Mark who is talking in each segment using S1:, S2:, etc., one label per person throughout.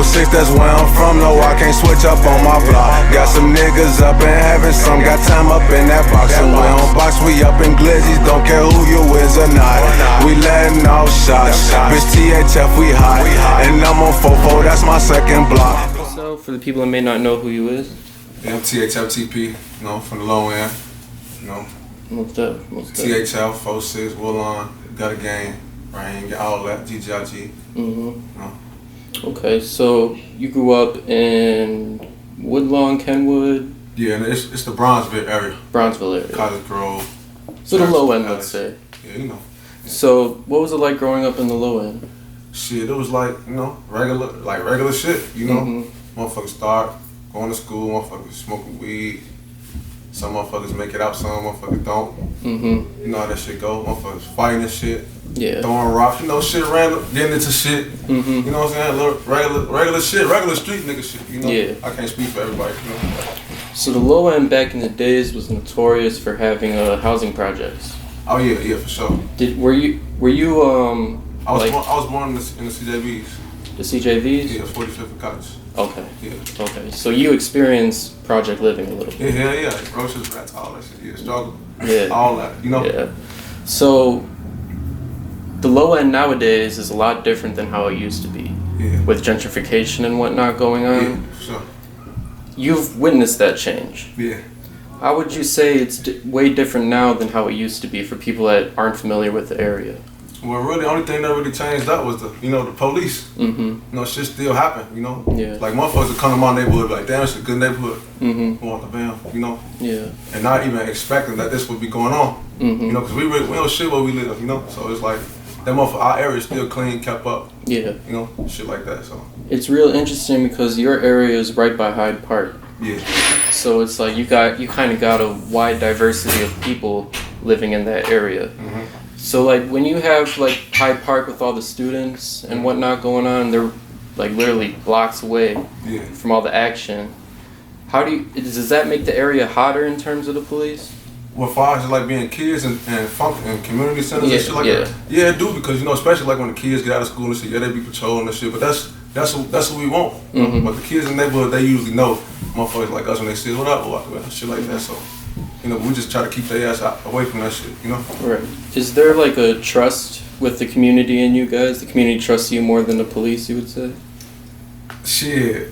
S1: 06, that's where I'm from. No, I can't switch up on my block. Got some niggas up in heaven, some got time up in that box. And we on box, we up in glizzies, don't care who you is or not. We letting off shots, bitch THF, we hot. And I'm on 4-4, that's my second block.
S2: So, for the people that may not know who you is?
S1: Yeah, I'm THF TP, you know, from the low end, you know.
S2: What's up?
S1: THF, 4-6, Woodlawn, got a game, Rain, get all that, GGIG. You know.
S2: Okay, so you grew up in Woodlawn, Kenwood?
S1: Yeah, and it's the Bronzeville area.
S2: Bronzeville area.
S1: Cottage Grove.
S2: So the low end, let's say.
S1: Yeah, you know.
S2: So what was it like growing up in the low end?
S1: Shit, it was like, you know, regular shit, you know. Motherfuckers start going to school, motherfuckers smoking weed. Some motherfuckers make it out, some motherfuckers don't. You know how that shit go. Motherfuckers fighting and shit.
S2: Yeah.
S1: Throwing rocks, you know, shit random, getting into shit. You know what I'm saying? Regular shit, regular street nigga shit, you know?
S2: Yeah.
S1: I can't speak for everybody, you know?
S2: So the low end back in the days was notorious for having housing projects.
S1: Oh yeah, for sure.
S2: Were you
S1: I was born in the CJBs.
S2: The CJVs?
S1: Yeah, 45th College.
S2: Okay.
S1: Yeah.
S2: Okay. So you experienced project living a little bit.
S1: Yeah. Groceries, rats, all that shit. Yeah, struggle.
S2: Yeah.
S1: All that, you know?
S2: Yeah. So the low end nowadays is a lot different than how it used to be.
S1: Yeah.
S2: With gentrification and whatnot going on.
S1: Yeah, for sure.
S2: You've witnessed that change.
S1: Yeah.
S2: How would you say it's way different now than how it used to be for people that aren't familiar with the area?
S1: Well, really, the only thing that really changed up was the police. You know, shit still happen, you know?
S2: Yeah.
S1: Like, motherfuckers would come to my neighborhood like, damn, it's a good neighborhood. Want the bam, you know?
S2: Yeah.
S1: And not even expecting that this would be going on. You know, because we don't shit where we live, you know? So it's like, that motherfucker, our area is still clean, kept up.
S2: Yeah.
S1: You know, shit like that, so.
S2: It's real interesting because your area is right by Hyde Park.
S1: Yeah.
S2: So it's like you kind of got a wide diversity of people living in that area. So like when you have like Hyde Park with all the students and whatnot going on, they're like literally blocks away from all the action. Does that make the area hotter in terms of the police?
S1: Well, as far as like being kids and community centers and shit like that, yeah, it do, because you know, especially like when the kids get out of school and shit, yeah, they be patrolling and shit. But that's what we want. But the kids in the neighborhood, they usually know motherfuckers like us when they see what up, shit like that. So, you know, we just try to keep their ass away from that shit, you know?
S2: Right. Is there like a trust with the community and you guys? The community trusts you more than the police, you would say?
S1: Shit,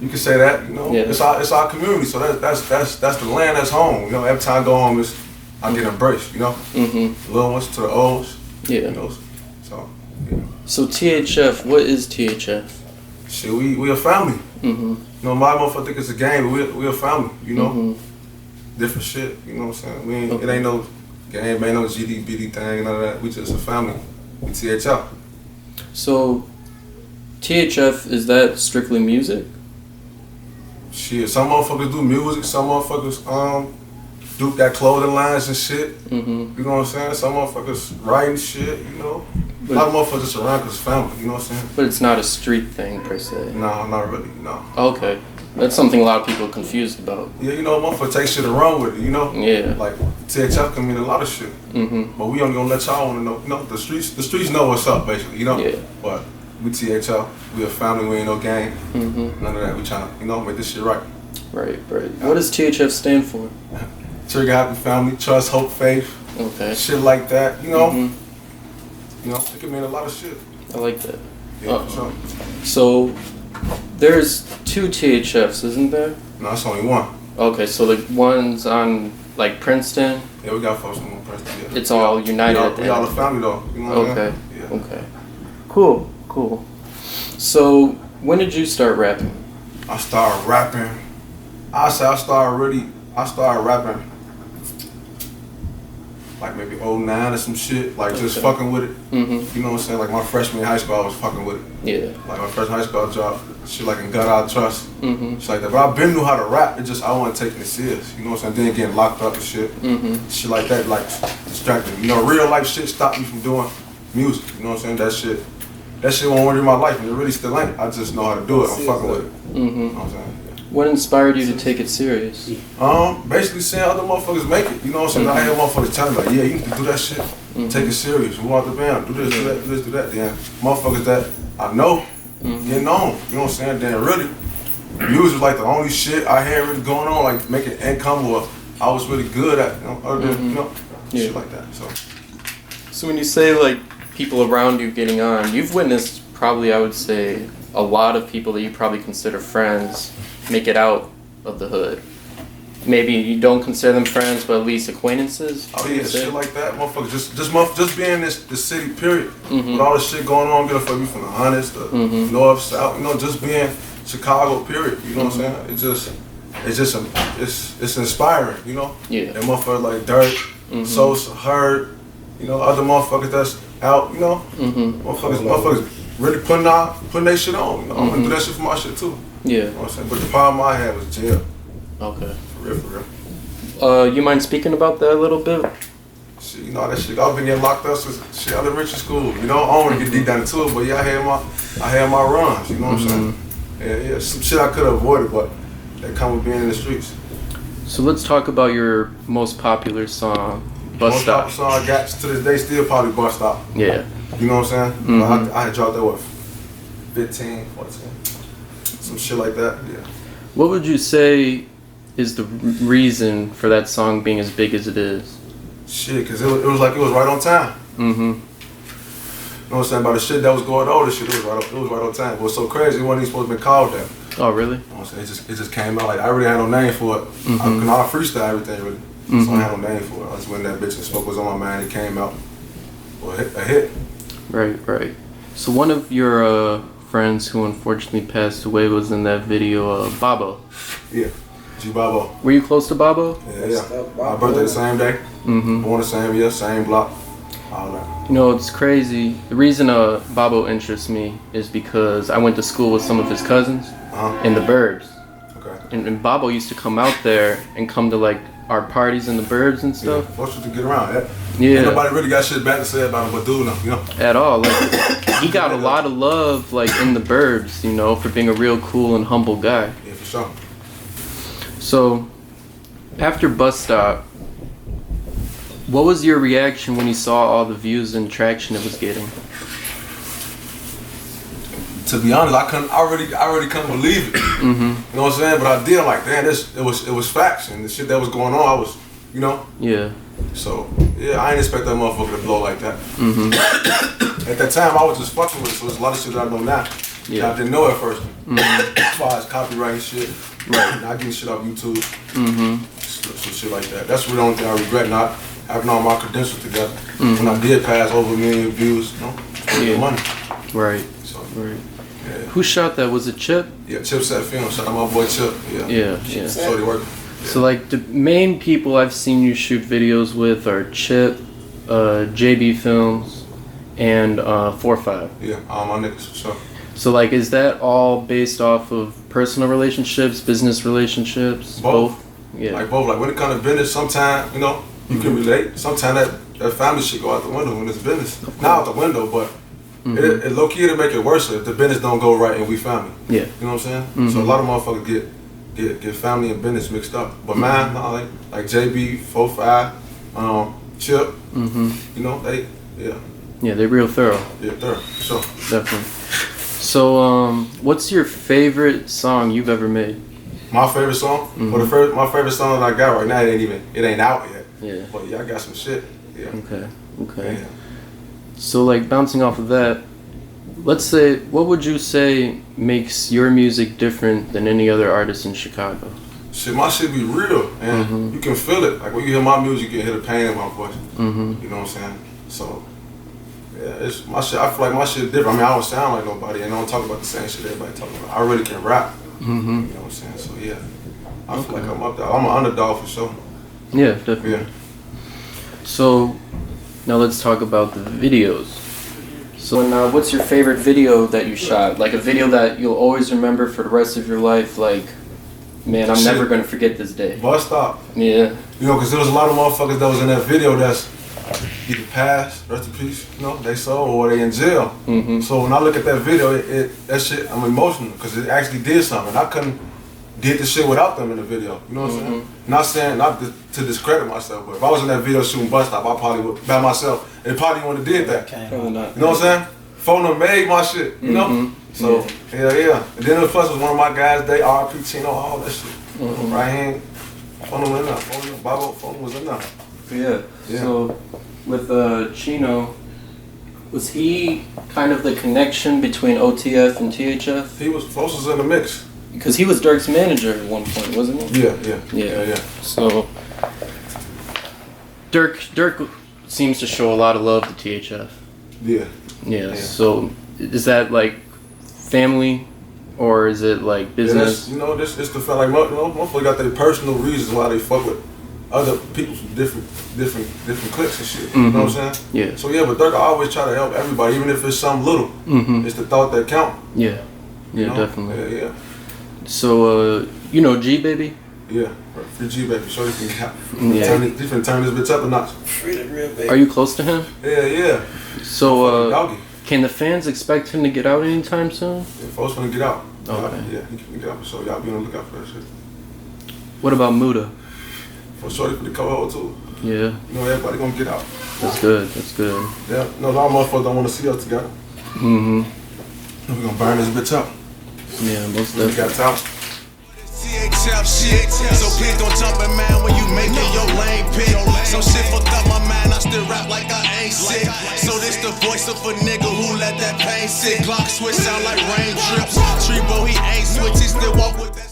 S1: you can say that, you know? Yeah. It's our community, so that's the land that's home, you know? Every time I go home, I get embraced, you know? The little ones to the old ones, you know? So, yeah.
S2: So THF, what is THF?
S1: Shit, we a family. You know, my motherfucker think it's a game, but we a family, you know? Different shit, you know what I'm saying? It ain't no game, ain't no GDBD thing, none of that. We just a family. We THF.
S2: So, THF, is that strictly music?
S1: Shit, some motherfuckers do music, some motherfuckers got clothing lines and shit. You know what I'm saying? Some motherfuckers writing shit, you know? A lot of motherfuckers just around because family, you know what I'm saying?
S2: But it's not a street thing per se.
S1: No, not really, no.
S2: Okay. That's something a lot of people are confused about.
S1: Yeah, you know, motherfucker take shit and run with it, you know?
S2: Yeah.
S1: Like, THF can mean a lot of shit. But we only gonna let y'all wanna know. You know, the streets know what's up, basically, you know?
S2: Yeah.
S1: But we THF, we a family, we ain't no gang. None of that. We trying to, you know, make this shit right.
S2: Right. What does THF stand for?
S1: Trigger Happy Family, Trust, Hope, Faith.
S2: Okay.
S1: Shit like that, you know? You know, it can mean a lot of shit.
S2: I like that.
S1: Yeah, for sure.
S2: So, there's 2 THFs, isn't there?
S1: No, it's only one.
S2: Okay, so the one's on, like, Princeton?
S1: Yeah, we got folks on Princeton, yeah.
S2: It's all united at the
S1: end. We all a family, though. You know what I mean? Yeah.
S2: Okay. Cool. So, when did you start rapping?
S1: I started rapping. I started rapping like maybe 09 or some shit, like just fucking with it. You know what I'm saying? Like my freshman in high school, I was fucking with it.
S2: Yeah.
S1: Like my freshman high school job, shit like in Gut Out Trust, shit like that. But I been knew how to rap, it just I wasn't taking it serious. You know what I'm saying? Then getting locked up and shit. Shit like that, like distracting. You know, real life shit stopped me from doing music. You know what I'm saying? That shit won't work in my life, and it really still ain't. I just know how to do it. I'm fucking with it. You know what I'm saying?
S2: What inspired you to take it serious?
S1: Basically seeing other motherfuckers make it. You know what I'm saying? I hear motherfuckers telling me like, yeah, you need to do that shit. Take it serious. We want the band. Do this, do that, do this, do that. Then motherfuckers that I know getting on. You know what I'm saying? Then really, music was like the only shit I had really going on, like making income or I was really good at, you know, other than, you know, shit like that.
S2: So when you say like people around you getting on, you've witnessed probably, I would say, a lot of people that you probably consider friends make it out of the hood. Maybe you don't consider them friends, but at least acquaintances.
S1: Oh yeah, shit like that, motherfucker. Just being this city, period. With all this shit going on, get a fuck you from the hundreds, the north, south. You know, just being Chicago, period. You know what I'm saying? It's inspiring. You know.
S2: Yeah.
S1: And motherfuckers like Dirt, Sosa, Hurt. You know, other motherfuckers that's out. You know. Motherfuckers really putting their shit on. You know, I'm gonna do that shit for my shit too.
S2: Yeah.
S1: You know what I'm saying? But the problem I had was jail.
S2: Okay.
S1: For real.
S2: You mind speaking about that a little bit?
S1: Shit, you know that shit. I've been getting locked up since shit elementary school. You know, I don't want to get deep down into it, but yeah, I had my runs. You know what I'm saying? Yeah, some shit I could have avoided, but that come with being in the streets.
S2: So let's talk about your most popular song, Bus Stop.
S1: Most popular song I got to this day still probably Bus Stop.
S2: Yeah.
S1: You know what I'm saying? I had dropped that what, 15, 14, some shit like that. Yeah.
S2: What would you say is the reason for that song being as big as it is?
S1: Shit, cause it was like it was right on time. You know what I'm saying? By the shit that was going on, this shit it was right on time. It was so crazy, it wasn't even supposed to be called that.
S2: Oh really?
S1: You know what I'm saying? It just came out like I really had no name for it. I freestyle everything really, so I had no name for it. I just when that bitch and smoke was on my mind, it came out. Well, a hit.
S2: Right. So one of your friends who unfortunately passed away was in that video, Babo.
S1: Yeah. GBaby.
S2: Were you close to Babo?
S1: Yeah. My birthday the same day. Born the same year, same block. All that.
S2: You know, it's crazy. The reason Babo interests me is because I went to school with some of his cousins in the burbs.
S1: Okay.
S2: And Babo used to come out there and come to like our parties in the burbs and stuff.
S1: Yeah, forced to get around.
S2: Yeah.
S1: Ain't nobody really got shit bad to say about him, but dude, no, you know.
S2: At all. Like he got a lot of love like in the burbs, you know, for being a real cool and humble guy.
S1: Yeah, for sure.
S2: So, after Bus Stop, what was your reaction when you saw all the views and traction it was getting?
S1: To be honest, I really couldn't believe it. You know what I'm saying? But I did like, damn, it was facts and the shit that was going on. I was, you know.
S2: Yeah.
S1: So yeah, I ain't expect that motherfucker to blow like that. At that time, I was just fucking with it, so there's a lot of shit that I know now.
S2: Yeah.
S1: I didn't know at first. As far as copyright shit, not getting shit off YouTube, some shit like that. That's the only thing I regret, not having all my credentials together. When I did pass over 1 million views, you know, for money.
S2: Right.
S1: So,
S2: right.
S1: Yeah.
S2: Who shot that? Was it Chip?
S1: Yeah, THF Films. Shout out my boy Chip.
S2: Yeah.
S1: Shorty working. Yeah.
S2: So like the main people I've seen you shoot videos with are Chip, JB Films, and 4-5.
S1: Yeah, all my niggas for sure.
S2: So like, is that all based off of personal relationships, business relationships?
S1: Both.
S2: Yeah.
S1: Like both. Like when it comes to business, sometimes, you know, you can relate. Sometimes that family shit go out the window when it's business. Not out the window, but it low key to make it worse if the business don't go right and we family.
S2: Yeah.
S1: You know what I'm saying? So a lot of motherfuckers get family and business mixed up. But mine, no, like JB, 4-5, Chip, you know,
S2: Yeah, they're real thorough.
S1: Yeah, thorough, for sure.
S2: Definitely. So, what's your favorite song you've ever made?
S1: My favorite song? Well, my favorite song that I got right now, it ain't out yet.
S2: Yeah.
S1: But yeah, I got some shit. Yeah.
S2: Okay.
S1: Yeah.
S2: So, like, bouncing off of that, let's say, what would you say makes your music different than any other artist in Chicago?
S1: Shit, my shit be real, and you can feel it. Like when you hear my music, you can hear the pain in my voice. You know what I'm saying? So, yeah, it's my shit. I feel like my shit different. I mean, I don't sound like nobody, and I don't talk about the same shit everybody talking about. I really can rap. You know what I'm saying? So yeah, I feel like I'm up there. I'm an underdog for sure.
S2: Yeah, definitely.
S1: Yeah.
S2: So, now let's talk about the videos. So, now what's your favorite video that you shot? Like a video that you'll always remember for the rest of your life? Like, man, I'm never gonna forget this day.
S1: Bus Stop.
S2: Yeah.
S1: You know, because there was a lot of motherfuckers that was in that video that's either passed, rest in peace, you know, they sold or they in jail. So when I look at that video, that shit, I'm emotional because it actually did something. I couldn't did the shit without them in the video. You know what I'm saying? Not to discredit myself, but if I was in that video shooting Bus Stop, I probably would, by myself, and probably wouldn't have did that.
S2: Probably not.
S1: You know what I'm saying? phone them made my shit, you know? So, yeah. And then the plus was one of my guys, they RP Chino, all that shit. Right hand, phone them in there. Phone was in there.
S2: Yeah. So, with Chino, was he kind of the connection between OTF and THF?
S1: He was closest in the mix.
S2: Because he was Dirk's manager at one point, wasn't he?
S1: Yeah.
S2: So, Dirk seems to show a lot of love to THF. Yeah. So, is that like family, or is it like business?
S1: Yeah, this is the fact. Like, motherfuckers got their personal reasons why they fuck with other people from different cliques and shit. You know what I'm saying?
S2: Yeah.
S1: So but Dirk always try to help everybody, even if it's something little. It's the thought that count.
S2: Yeah.
S1: You know?
S2: Definitely.
S1: Yeah.
S2: So, you know GBaby?
S1: Yeah, free GBaby. So he can turn this bitch up a notch. Free the real baby.
S2: Are you close to him?
S1: Yeah.
S2: So, can the fans expect him to get out anytime soon?
S1: Yeah, folks gonna get out.
S2: Okay.
S1: Yeah, he can get out. So y'all be on the lookout for that shit.
S2: What about Mooda?
S1: For shorty for the co-hold too.
S2: Yeah.
S1: You know, everybody gonna get out.
S2: That's good.
S1: Yeah. No, a lot of motherfuckers don't want to see us together. We're gonna burn this bitch up.
S2: Yeah, most definitely.
S1: We got talent.
S3: THF shit, so please don't jump in, man, when you making your lane pick. Some shit fucked up my mind, I still rap like I ain't sick. So this the voice of a nigga who let that pain sit. Glock switch sound like raindrips. Trebo, he ain't switch, he still walk with that.